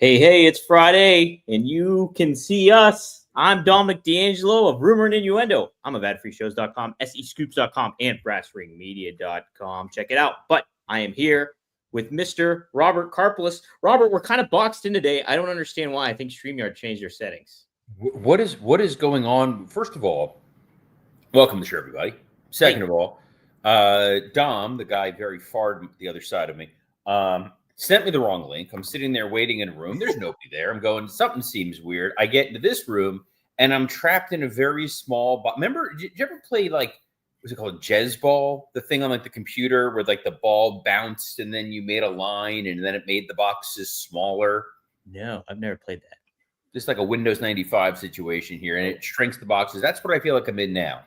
Hey, it's Friday, and you can see us. I'm Dominic D'Angelo of Rumor and Innuendo. I'm of adfreeshows.com, SEScoops.com, and brassringmedia.com. Check it out. But I am here with Mr. Robert Karpelis. Robert, we're kind of boxed in today. I don't understand why. I think StreamYard changed their settings. What is going on? First of all, welcome to the show, everybody. Second of all, Dom, the guy very far the other side of me, sent me the wrong link. I'm sitting there waiting in a room. There's nobody there. I'm going, something seems weird. I get into this room, and I'm trapped in a very small box. Remember, did you ever play, like, what's it called, Jazz Ball? The thing on, like, the computer where, like, the ball bounced, and then you made a line, and then it made the boxes smaller? No, I've never played that. Just like a Windows 95 situation here, and it shrinks the boxes. That's what I feel like I'm in now.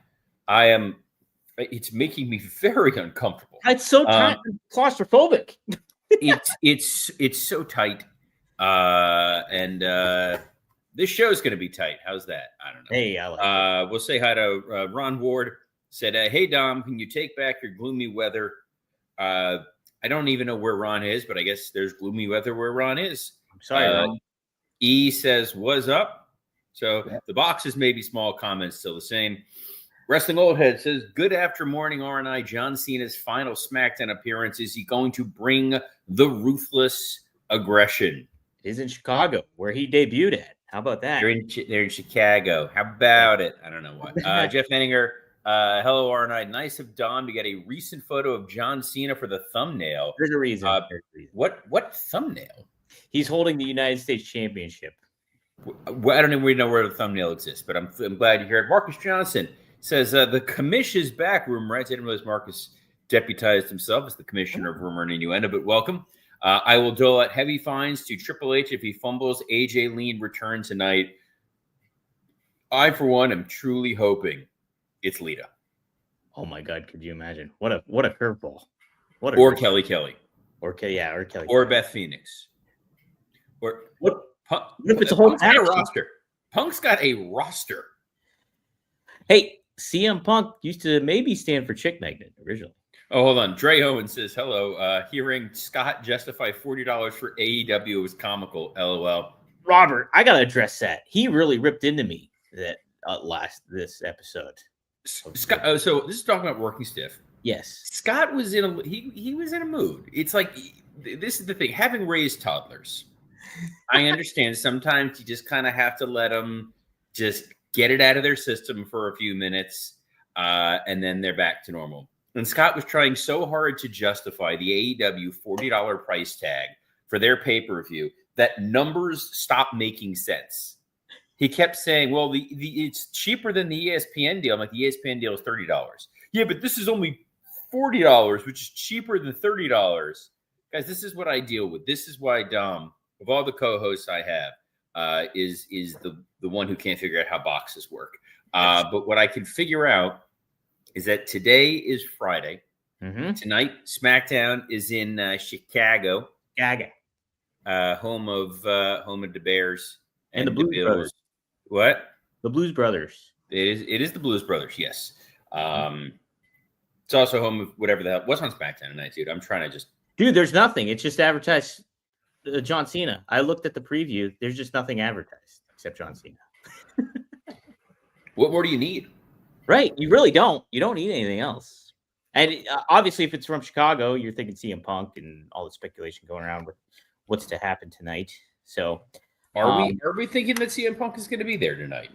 It's making me very uncomfortable. It's so tight, claustrophobic. It's so tight, and this show is going to be tight. How's that? I don't know. Hey, I like we'll say hi to Ron Ward. Said, "Hey Dom, can you take back your gloomy weather?" I don't even know where Ron is, but I guess there's gloomy weather where Ron is. I'm sorry, Ron. E says, "What's up?" So the boxes may be small, comments still the same. Wrestling Old Head says, "Good after morning, R&I. John Cena's final SmackDown appearance. Is he going to bring the ruthless aggression?" It is in Chicago, where he debuted at. How about that? They're in Chicago. How about it? I don't know what. Jeff Henninger, hello, R&I. Nice of Dom to get a recent photo of John Cena for the thumbnail. There's a reason. What thumbnail? He's holding the United States Championship. I don't even really know where the thumbnail exists, but I'm glad you hear it. Marcus Johnson says, the commish is back, Rumor. I didn't realize Marcus deputized himself as the commissioner of Rumor and Innuendo, but welcome. I will dole out heavy fines to Triple H if he fumbles AJ Lean return tonight. I, for one, am truly hoping it's Lita. Oh, my God. Could you imagine? What a curveball. Or Kelly Kelly. Or Kelly. Or Beth Phoenix. Or what if it's a whole roster? Punk's got a roster. Hey, CM Punk used to maybe stand for Chick Magnet originally. Oh, hold on. Dre Owen says, hello. Hearing Scott justify $40 for AEW was comical. LOL. Robert, I got to address that. He really ripped into me that this episode. Scott, so this is talking about working stiff. Yes. Scott was he was in a mood. It's like, this is the thing. Having raised toddlers, I understand sometimes you just kind of have to let them just get it out of their system for a few minutes, and then they're back to normal. And Scott was trying so hard to justify the AEW $40 price tag for their pay-per-view that numbers stopped making sense. He kept saying, well, it's cheaper than the ESPN deal. I'm like, the ESPN deal is $30. Yeah, but this is only $40, which is cheaper than $30. Guys, this is what I deal with. This is why Dom, of all the co-hosts I have, is the one who can't figure out how boxes work. But what I can figure out is that today is Friday. Mm-hmm. Tonight, SmackDown is in Chicago, home of the Bears and the Blues Brothers. What? The Blues Brothers. It is the Blues Brothers. Yes. It's also home of whatever the hell. What's on SmackDown tonight, dude? I'm trying to just. Dude, there's nothing. It's just advertised. John Cena. I looked at the preview. There's just nothing advertised except John Cena. What more do you need? Right. You really don't. You don't need anything else. And obviously, if it's from Chicago, you're thinking CM Punk and all the speculation going around with what's to happen tonight. So, are we thinking that CM Punk is going to be there tonight?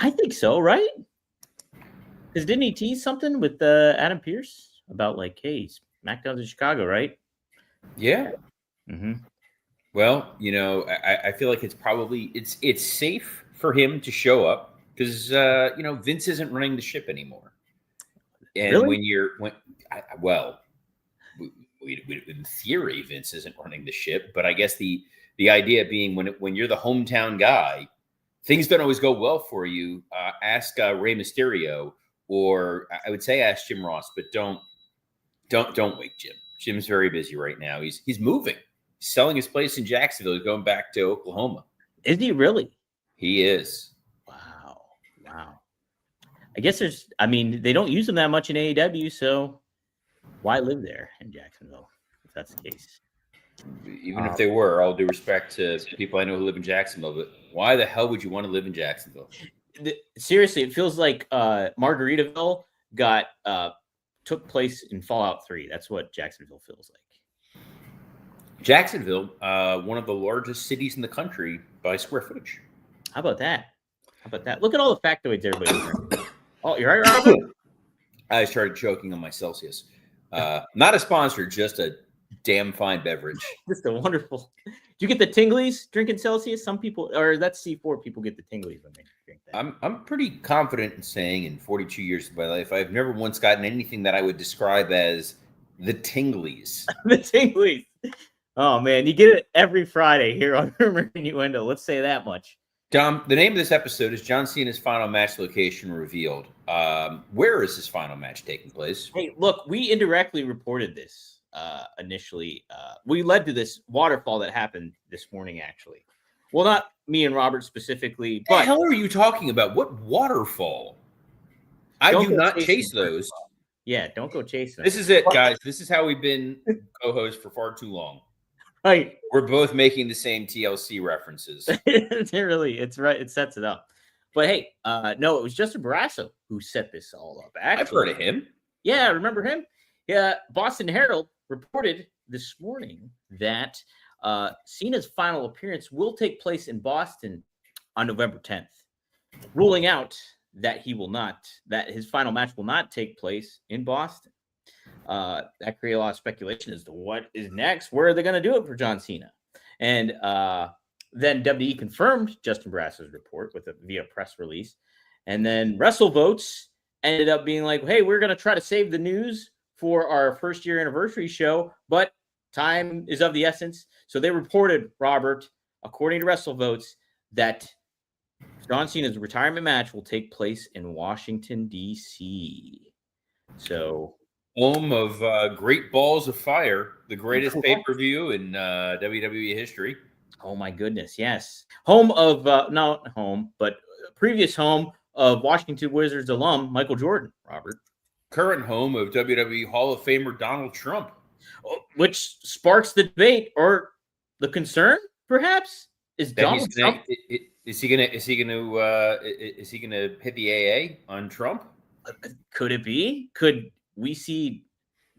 I think so, right? Because didn't he tease something with Adam Pearce about like, hey, SmackDown's in Chicago, right? Yeah. Mm-hmm. Well, I feel like it's probably it's safe for him to show up because Vince isn't running the ship anymore. And really? In theory, Vince isn't running the ship, but I guess the idea being when you're the hometown guy, things don't always go well for you. Ask Rey Mysterio, or I would say ask Jim Ross, but don't wake Jim. Jim's very busy right now. He's moving. He's selling his place in Jacksonville. He's going back to Oklahoma. Is he really? He is. Wow. I guess they don't use them that much in AEW, so why live there in Jacksonville if that's the case? Even if they were, all due respect to people I know who live in Jacksonville, but why the hell would you want to live in Jacksonville? Seriously, it feels like Margaritaville took place in Fallout 3. That's what Jacksonville feels like. Jacksonville, one of the largest cities in the country by square footage. How about that? Look at all the factoids everybody's drinking. Oh, you're right, Robert? I started choking on my Celsius. Not a sponsor, just a damn fine beverage. Just a wonderful. Do you get the tinglies drinking Celsius? Some people, or that's C4 people get the tinglies when they drink that. I'm pretty confident in saying in 42 years of my life, I've never once gotten anything that I would describe as the tinglies. The tinglies. Oh man, you get it every Friday here on Rumor Innuendo. Let's say that much. Dom, the name of this episode is John Cena's final match location revealed. Where is his final match taking place? Hey, look, we indirectly reported this initially. We led to this waterfall that happened this morning, actually. Well, not me and Robert specifically, but what the hell are you talking about? What waterfall? I do not chase those. Yeah, don't go chasing. This is it, guys. This is how we've been co-hosts for far too long. Right. We're both making the same TLC references. It's right. It sets it up. But hey, no, it was Justin Barrasso who set this all up. Actually, I've heard of him. Yeah, remember him? Yeah, Boston Herald reported this morning that Cena's final appearance will take place in Boston on November 10th, ruling out that his final match will not take place in Boston. That created a lot of speculation as to what is next. Where are they going to do it for John Cena? And then WWE confirmed Justin Barrasso's report via press release. And then WrestleVotes ended up being like, hey, we're going to try to save the news for our first year anniversary show, but time is of the essence. So they reported, Robert, according to WrestleVotes, that John Cena's retirement match will take place in Washington, D.C. So... home of Great Balls of Fire, the greatest pay-per-view in WWE history. Oh, my goodness, yes. Home of, not home, but previous home of Washington Wizards alum Michael Jordan, Robert. Current home of WWE Hall of Famer Donald Trump. Which sparks the debate or the concern, perhaps, is Donald Trump. Is he gonna hit the AA on Trump? Could it be? Could we see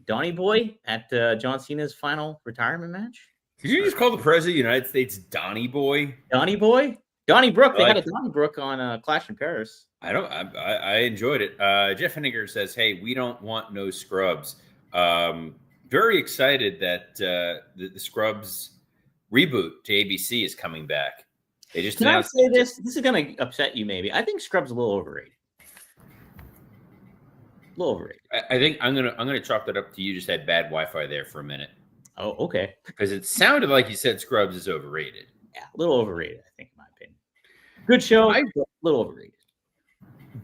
Donnie Boy at John Cena's final retirement match? Did you just call the President of the United States Donnie Boy? Donnie Boy? Donnie Brook. They had a Donnie Brook on Clash in Paris. I enjoyed it. Jeff Henniger says, hey, we don't want no scrubs. Very excited that the Scrubs reboot to ABC is coming back. They just Can I say this? This is going to upset you maybe. I think Scrubs is a little overrated. I think I'm gonna chalk that up to you just had bad Wi-Fi there for a minute. Oh, okay. Because it sounded like you said Scrubs is overrated. Yeah, a little overrated, I think, in my opinion. Good show, a little overrated.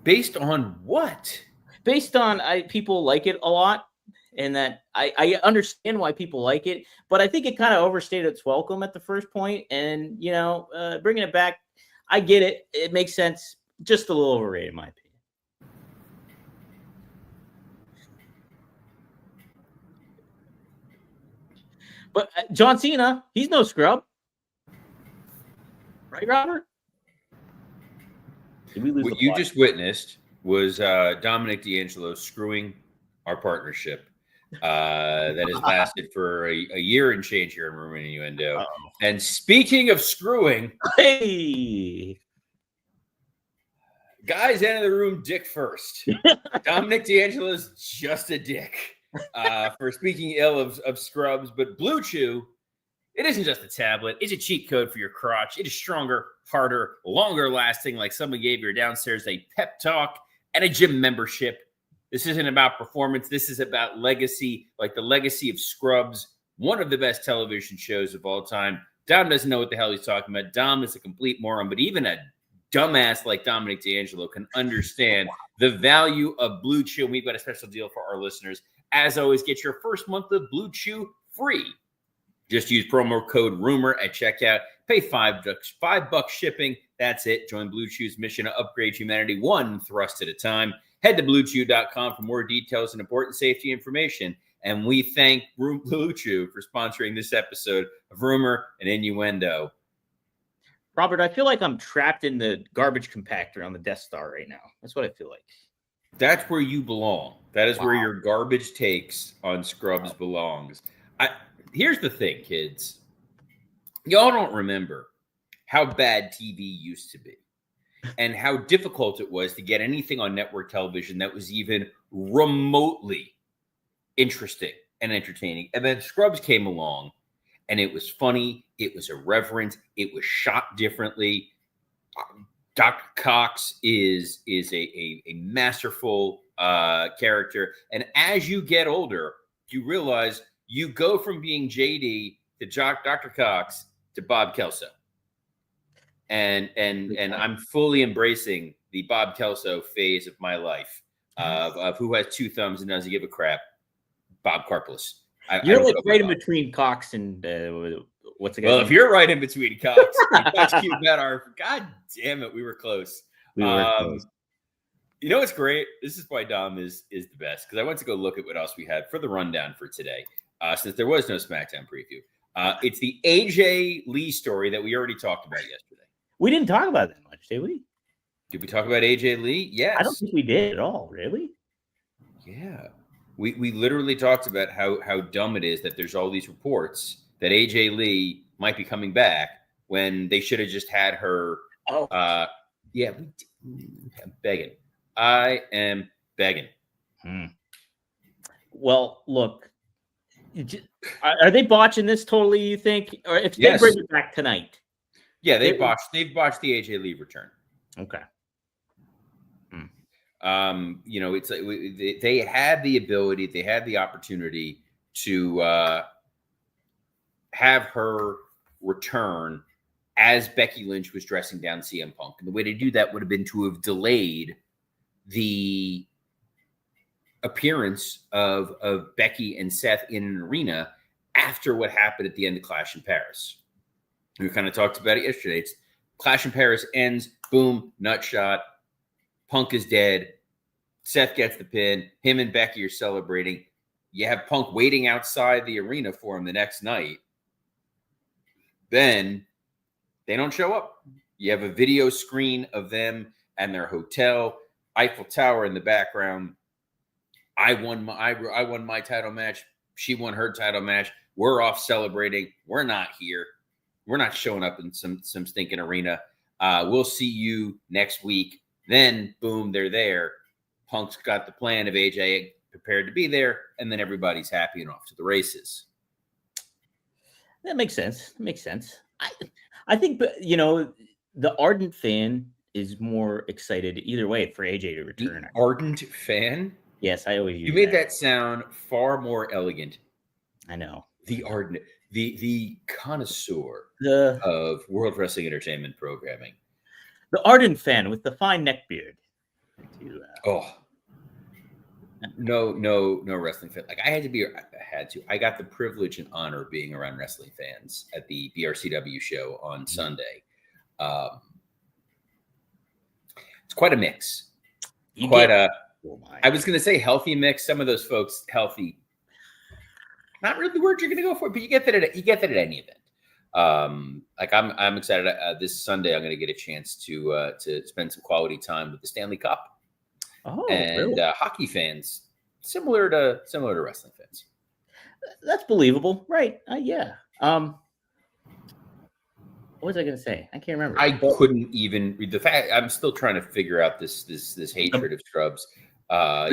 Based on what? Based on people like it a lot, and that I understand why people like it, but I think it kind of overstayed its welcome at the first point, and bringing it back, I get it. It makes sense. Just a little overrated, in my opinion. But John Cena, he's no scrub. Right, Robert? What you just witnessed was Dominic D'Angelo screwing our partnership that has lasted for a year and change here in Rumor Innuendo. Uh-oh. And speaking of screwing, hey, guys, enter the room dick first. Dominic D'Angelo's just a dick. For speaking ill of Scrubs, but Blue Chew, it isn't just a tablet. It's a cheat code for your crotch. It is stronger, harder, longer lasting, like someone gave you downstairs a pep talk and a gym membership. This isn't about performance. This is about legacy, like the legacy of Scrubs, one of the best television shows of all time. Dom doesn't know what the hell he's talking about. Dom is a complete moron, but even a dumbass like Dominic D'Angelo can understand the value of Blue Chew. And we've got a special deal for our listeners. As always, get your first month of Blue Chew free. Just use promo code RUMOR at checkout. Pay $5 shipping. That's it. Join Blue Chew's mission to upgrade humanity one thrust at a time. Head to BlueChew.com for more details and important safety information. And we thank Blue Chew for sponsoring this episode of Rumor and Innuendo. Robert, I feel like I'm trapped in the garbage compactor on the Death Star right now. That's what I feel like. That's where you belong. That is where your garbage takes on Scrubs belongs. Here's the thing, kids. Y'all don't remember how bad TV used to be and how difficult it was to get anything on network television that was even remotely interesting and entertaining. And then Scrubs came along, and it was funny. It was irreverent. It was shot differently. Dr. Cox is a masterful character. And as you get older, you realize you go from being JD to Dr. Cox to Bob Kelso. And I'm fully embracing the Bob Kelso phase of my life of who has two thumbs and doesn't give a crap. Bob Karplus. You're like right in between Cox and what's the guy? Well, if you're right in between Cox and Coach Q Bedar, God damn it, we were close. We were close. You know what's great? This is why Dom is the best, because I went to go look at what else we had for the rundown for today, since there was no SmackDown preview. It's the AJ Lee story that we already talked about yesterday. We didn't talk about that much, did we? Did we talk about AJ Lee? Yes. I don't think we did at all, really. Yeah. We literally talked about how dumb it is that there's all these reports that AJ Lee might be coming back when they should have just had her. I'm begging. I am begging. Well, look, are they botching this totally, you think? Or if they bring it back tonight? Yeah, they've botched the AJ Lee return. Okay. It's like they had the ability, they had the opportunity to have her return as Becky Lynch was dressing down CM Punk. And the way to do that would have been to have delayed the appearance of Becky and Seth in an arena after what happened at the end of Clash in Paris. We kind of talked about it yesterday. It's Clash in Paris ends, boom, nut shot. Punk is dead. Seth gets the pin. Him and Becky are celebrating. You have Punk waiting outside the arena for him the next night. Then they don't show up. You have a video screen of them and their hotel, Eiffel Tower in the background. I won my title match. She won her title match. We're off celebrating. We're not here. We're not showing up in some stinking arena. We'll see you next week. Then, boom, they're there. Punk's got the plan of AJ prepared to be there, and then everybody's happy and off to the races. That makes sense. I think, the ardent fan is more excited either way for AJ to return. The ardent fan? Yes, I always use You made that sound far more elegant. I know. The ardent, the connoisseur of World Wrestling Entertainment programming. The ardent fan with the fine neck beard. No wrestling fan. Like I got the privilege and honor of being around wrestling fans at the BRCW show on Sunday. It's quite a mix. I was going to say healthy mix. Some of those folks healthy. Not really the word you're going to go for, but you get that at any event. I'm excited. This Sunday, I'm going to get a chance to spend some quality time with the Stanley Cup. Really? Hockey fans, similar to wrestling fans. That's believable, right? Yeah. What was I going to say? I can't remember. I couldn't even read the fact. I'm still trying to figure out this hatred of Scrubs. I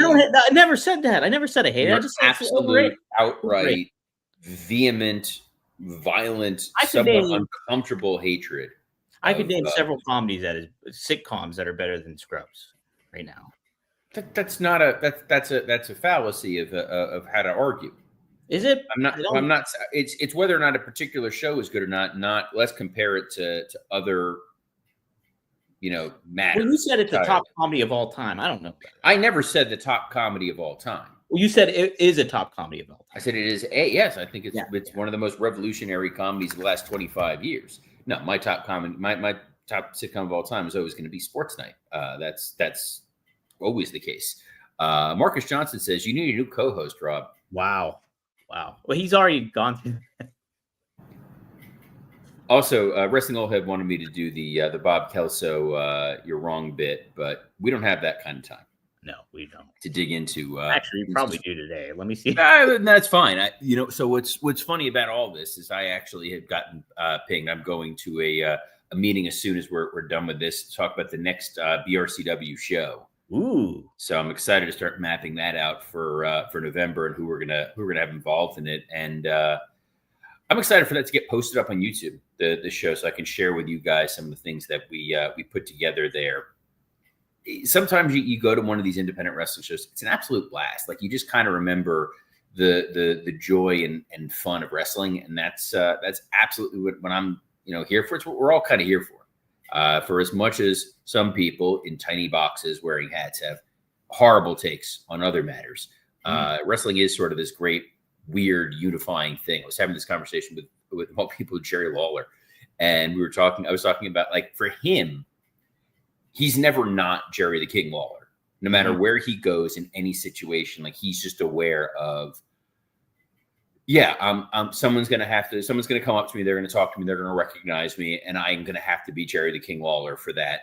never said that. I never said I hate it. I just absolute, outright, vehement, violent, somewhat uncomfortable hatred. I could name several sitcoms that are better than Scrubs right now. That's a fallacy of how to argue. Is it? I'm not. It's whether or not a particular show is good or not. Let's compare it to other. Matters. Well, you said it's the top comedy of all time. I don't know. I never said the top comedy of all time. Well, you said it is a top comedy of all time. I said it is yes. I think it's one of the most revolutionary comedies of the last 25 years. No, my top comedy, my top sitcom of all time is always going to be Sports Night. That's always the case. Marcus Johnson says you need a new co-host, Rob. Wow. Well, he's already gone through. Also, Wrestling Old Head wanted me to do the Bob Kelso "You're Wrong" bit, but we don't have that kind of time. No, we don't. To dig into. Actually, we probably do today. Let me see. That's fine. So what's funny about all this is I actually have gotten pinged. I'm going to a meeting as soon as we're done with this to talk about the next BRCW show. Ooh! So I'm excited to start mapping that out for November and who we're gonna have involved in it. And I'm excited for that to get posted up on YouTube, the show, so I can share with you guys some of the things that we put together there. Sometimes you go to one of these independent wrestling shows, it's an absolute blast. Like, you just kind of remember the joy and fun of wrestling, and that's absolutely what I'm here for. It's what we're all kind of here for. For as much as some people in tiny boxes wearing hats have horrible takes on other matters, wrestling is sort of this great, weird, unifying thing. I was having this conversation with all people with Jerry Lawler, and I was talking about, like, for him, he's never not Jerry the King Lawler. No matter where he goes in any situation, like, he's just aware of, someone's going to come up to me. They're going to talk to me. They're going to recognize me. And I'm going to have to be Jerry the King Lawler for that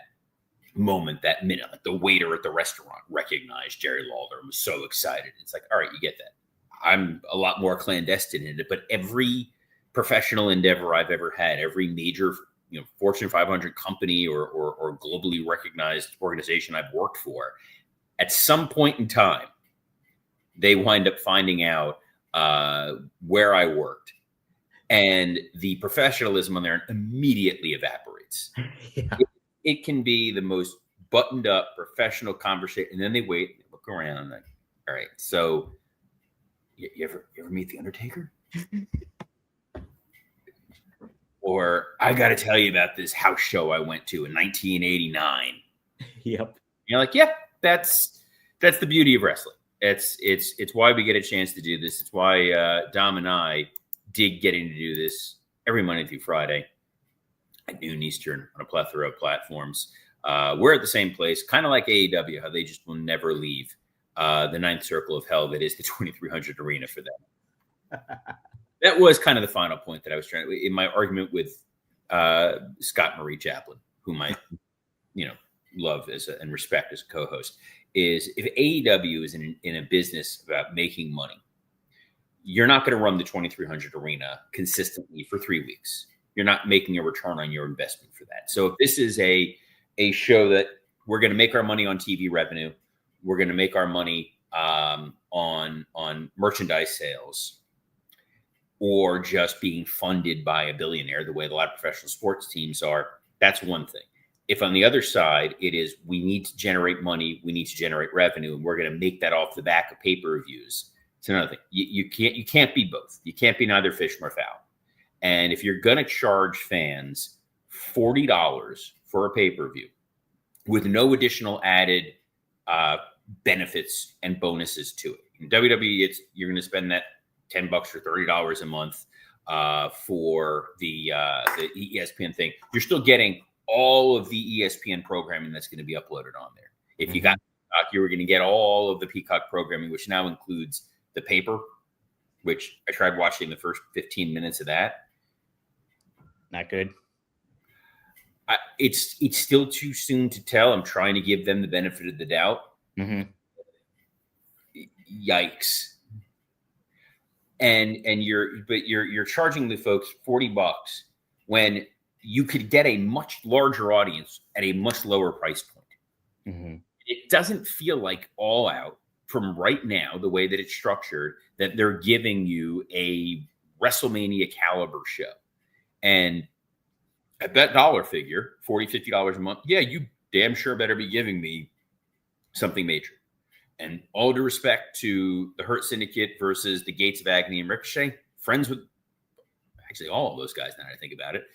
moment, that minute. Like, the waiter at the restaurant recognized Jerry Lawler and was so excited. It's like, all right, you get that. I'm a lot more clandestine in it, but every professional endeavor I've ever had, every major, Fortune 500 company or globally recognized organization I've worked for, at some point in time, they wind up finding out where I worked, and the professionalism on there immediately evaporates. Yeah. It can be the most buttoned up professional conversation, and then they wait, they look around, like, all right, so you ever meet the Undertaker? Or, I got to tell you about this house show I went to in 1989. Yep. You're like, yeah, that's the beauty of wrestling. It's why we get a chance to do this. It's why Dom and I dig getting to do this every Monday through Friday at noon Eastern on a plethora of platforms. We're at the same place, kind of like AEW, how they just will never leave the ninth circle of hell that is the 2300 arena for them. That was kind of the final point that I was trying to, in my argument with Scott Marie Chaplin, whom I, love and respect as a co-host, is if AEW is in a business about making money, you're not going to run the 2300 arena consistently for 3 weeks. You're not making a return on your investment for that. So if this is a show that we're going to make our money on TV revenue, we're going to make our money on merchandise sales, or just being funded by a billionaire, the way a lot of professional sports teams are, that's one thing. If on the other side, it is, we need to generate money, we need to generate revenue, and we're going to make that off the back of pay-per-views, it's another thing. You can't be both. You can't be neither fish nor fowl. And if you're going to charge fans $40 for a pay-per-view with no additional added benefits and bonuses to it, in WWE, you're going to spend that $10 or $30 a month for the ESPN thing. You're still getting all of the ESPN programming that's going to be uploaded on there. If you got Peacock, you were going to get all of the Peacock programming, which now includes the paper, which I tried watching the first 15 minutes of that. Not good. It's still too soon to tell. I'm trying to give them the benefit of the doubt. Yikes. And you're charging the folks $40 when you could get a much larger audience at a much lower price point. It doesn't feel like All Out from right now, the way that it's structured, that they're giving you a WrestleMania caliber show. And at that dollar figure, $40, $50 a month, yeah, you damn sure better be giving me something major. And all due respect to the Hurt Syndicate versus the Gates of Agony and Ricochet, friends with actually all of those guys now that I think about it.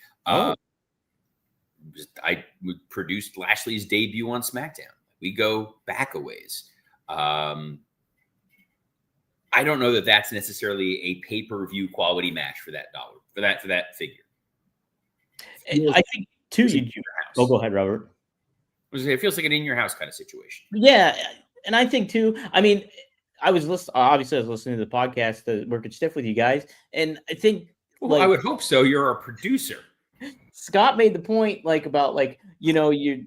I produced Lashley's debut on SmackDown. We go back a ways. I don't know that that's necessarily a pay-per-view quality match for that dollar, for that figure. I think too. Go ahead, Robert. It feels like an in your house kind of situation. Yeah, and I think too. I mean, I was listening. Obviously, I was listening to the podcast, Working Stiff with you guys, and I think Well, I would hope so. You're a producer. Scott made the point, about you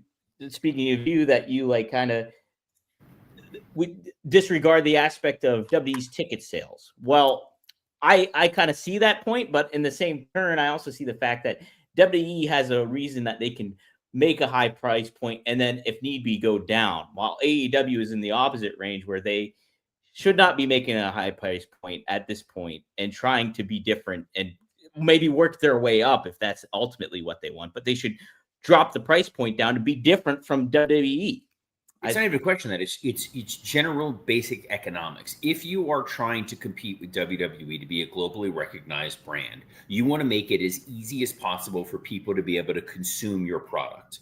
speaking of you, that you kind of disregard the aspect of WWE's ticket sales. Well, I kind of see that point, but in the same turn, I also see the fact that WWE has a reason that they can make a high price point and then, if need be, go down, while AEW is in the opposite range, where they should not be making a high price point at this point and trying to be different and maybe work their way up if that's ultimately what they want. But they should drop the price point down to be different from WWE. It's not even a question that it's general basic economics. If you are trying to compete with WWE to be a globally recognized brand, you want to make it as easy as possible for people to be able to consume your product.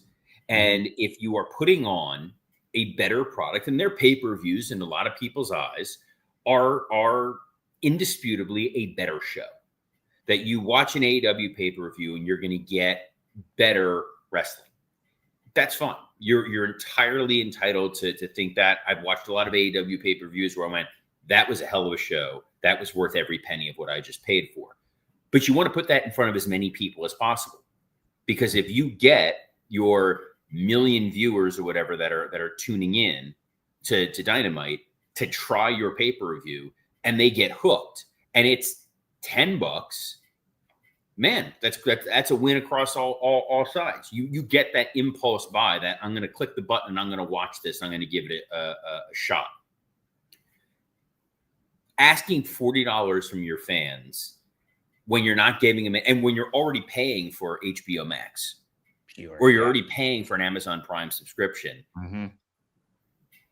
And if you are putting on a better product, and their pay-per-views in a lot of people's eyes are indisputably a better show, that you watch an AEW pay-per-view and you're going to get better wrestling, that's fine. You're entirely entitled to think that. I've watched a lot of AEW pay-per-views where I went, that was a hell of a show. That was worth every penny of what I just paid for. But you want to put that in front of as many people as possible. Because if you get your million viewers or whatever that are tuning in to Dynamite to try your pay-per-view, and they get hooked, and it's $10, man, that's a win across all sides. You get that impulse buy, that I'm going to click the button and I'm going to watch this. I'm going to give it a shot. Asking $40 from your fans when you're not giving them, and when you're already paying for HBO Max, or you're already paying for an Amazon Prime subscription,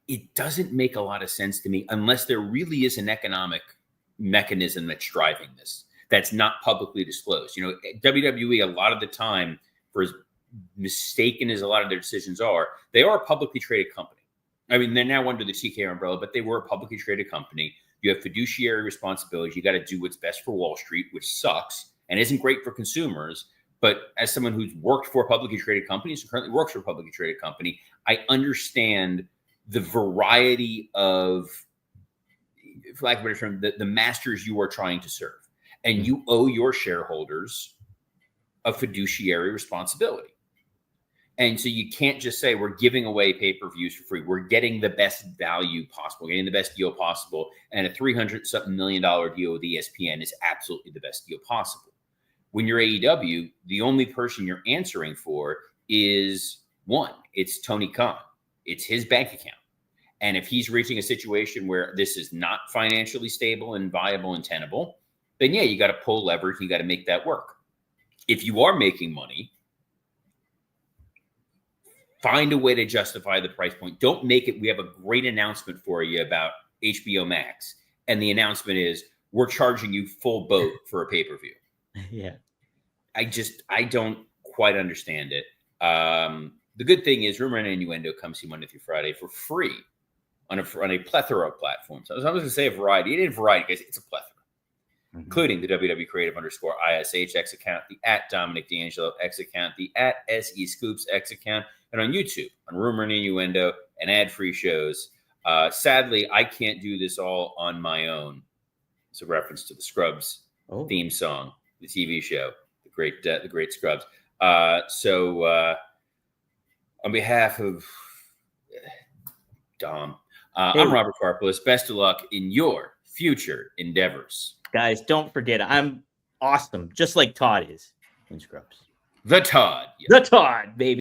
it doesn't make a lot of sense to me unless there really is an economic mechanism that's driving this, that's not publicly disclosed. WWE, a lot of the time, for as mistaken as a lot of their decisions are, they are a publicly traded company. I mean, they're now under the TK umbrella, but they were a publicly traded company. You have fiduciary responsibilities. You got to do what's best for Wall Street, which sucks and isn't great for consumers. But as someone who's worked for publicly traded companies, who currently works for a publicly traded company, I understand the variety of, for lack of a better term, the masters you are trying to serve. And you owe your shareholders a fiduciary responsibility. And so you can't just say, we're giving away pay-per-views for free. We're getting the best value possible, getting the best deal possible. And a $300-something million deal with ESPN is absolutely the best deal possible. When you're AEW, the only person you're answering for is one. It's Tony Khan. It's his bank account. And if he's reaching a situation where this is not financially stable and viable and tenable, then yeah, you got to pull leverage. You got to make that work. If you are making money, find a way to justify the price point. Don't make it, we have a great announcement for you about HBO Max, and the announcement is, we're charging you full boat for a pay-per-view. Yeah. I don't quite understand it. The good thing is, Rumor and Innuendo comes to you Monday through Friday for free on a plethora of platforms. I was going to say a variety. It ain't variety, guys. It's a plethora. Including the WW Creative _ISH X account, the @Dominic D'Angelo X account, the @SE Scoops X account, and on YouTube, on Rumor and Innuendo, and ad-free shows. Sadly, I can't do this all on my own. It's a reference to the Scrubs theme song, the TV show, the great Scrubs. So on behalf of Dom, I'm Robert Karpelis. Best of luck in your future endeavors. Guys, don't forget, I'm awesome, just like Todd is in Scrubs. The Todd. The Todd, baby.